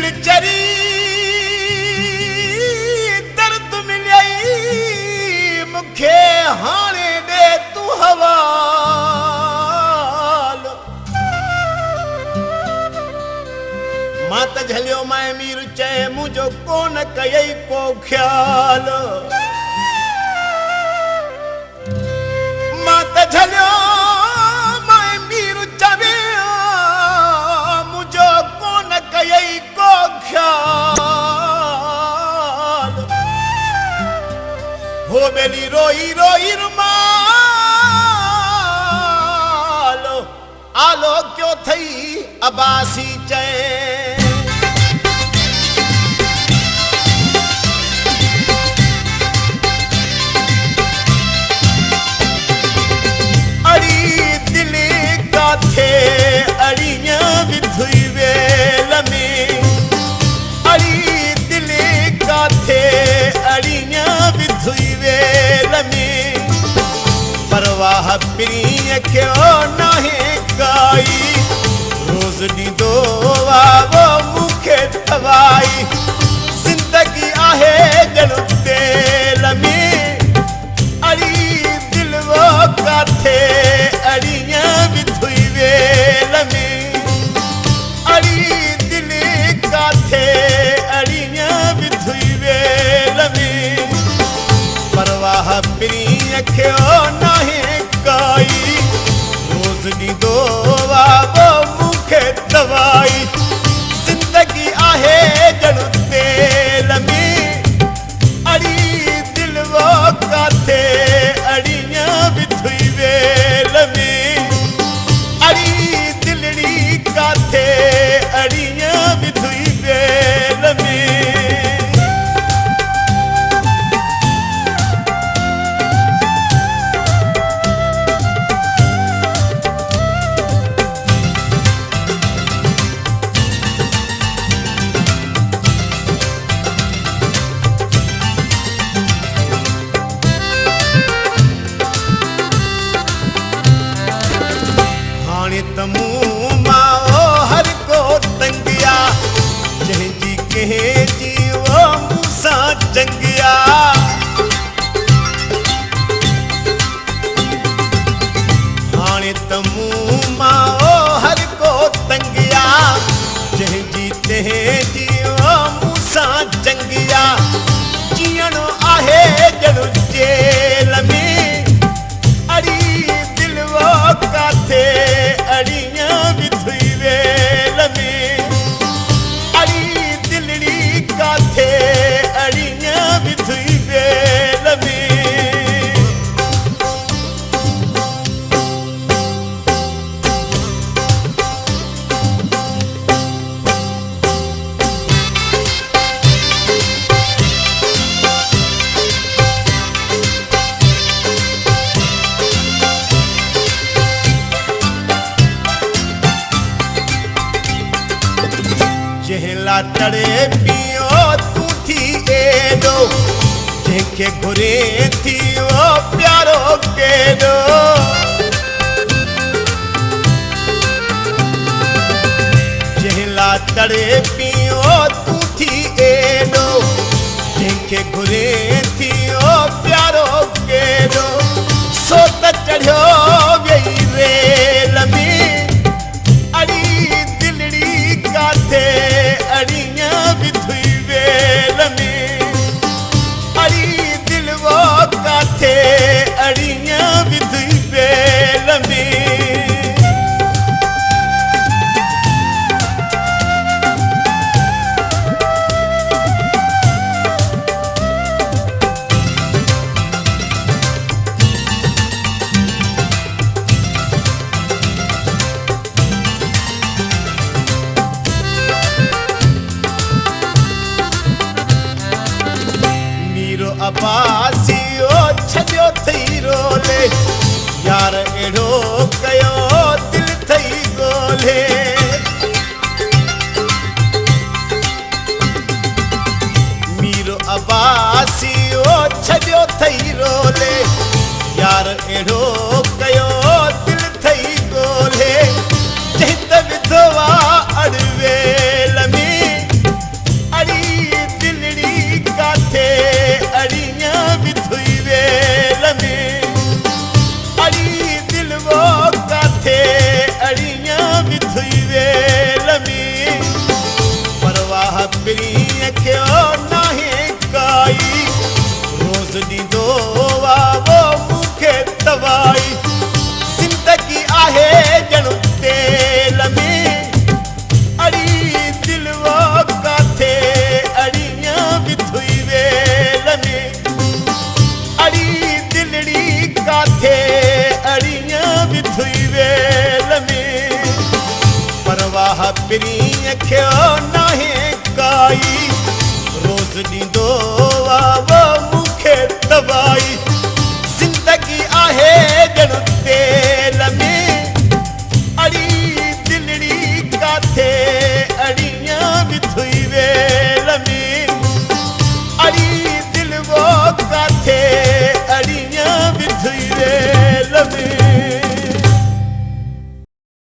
दिलचरी दर्द मिलई मुखे हाणे दे तू हवाल मां त झलियो मैं मीर चए मुझो कोन कयई को ख्याल मां त झलियो मैं मीर चवे मुझो कोन कयई को ख्याल हो बेली रोई रोई रुमाल आलो क्यों थई अबासी चए थे अड़ियां विधुई वेल में अड़ी दिले का थे अड़ियां विधुई वेल में परवाह प्रिय क्यों नाहे काई रोज ॾींदो वो मुखे दवाई जिंदगी आहे ॼण तेल में अड़ी दिल वो काथे अड़ियां विधुई वेल में अड़ी दिले काथे अड़ियां विधुई वेल में परवाह प्रिय क्यों नाहे काई रोज ॾींदो वो मुखे दवाई जिंदगी आहे ॼण तेल में अड़ी दिल वो काथे अड़ियां विधुई वेल में अड़ी दिलड़ी काथे अड़ियां विधुई वेल में तमू माओ हर को तंगिया जंहिंजी कंहिं जी वो मूंसां चंगिया हाणे तमू माओ हर को तंगिया जंहिंजी तंहिंजी वो मूंसां चंगिया जीअणो आहे ॼण जेल में अड़ी दिल वो काथे अड़ियां विधुई वेल में अड़ी दिलड़ी काथे अड़ियां विधुई वेल में जहिला तड़े पियो तू थी एडो जंहिंखे घुरे थी वो प्यारो केडो जहिला तड़े पियो तू थी एडो जंहिंखे घुरे थी वो प्यारो केडो सो त चढ़ियो वेई रेल में अड़ी दिलड़ी काथे अड़ियां विधुई वेल में अड़ी दिल वो काथे अड़ियां विधुई वेल में अबासियो छॾियो थई रोले यार अहिड़ो कयो दिल थई ॻोल्हे मीरो अबासियो छॾियो थई रोले यार अहिड़ो कयो दिल थई ॻोल्हे जंहिं त विधो आहे अड़वेल में फीस ॾींदो वा मूंखे दवाई।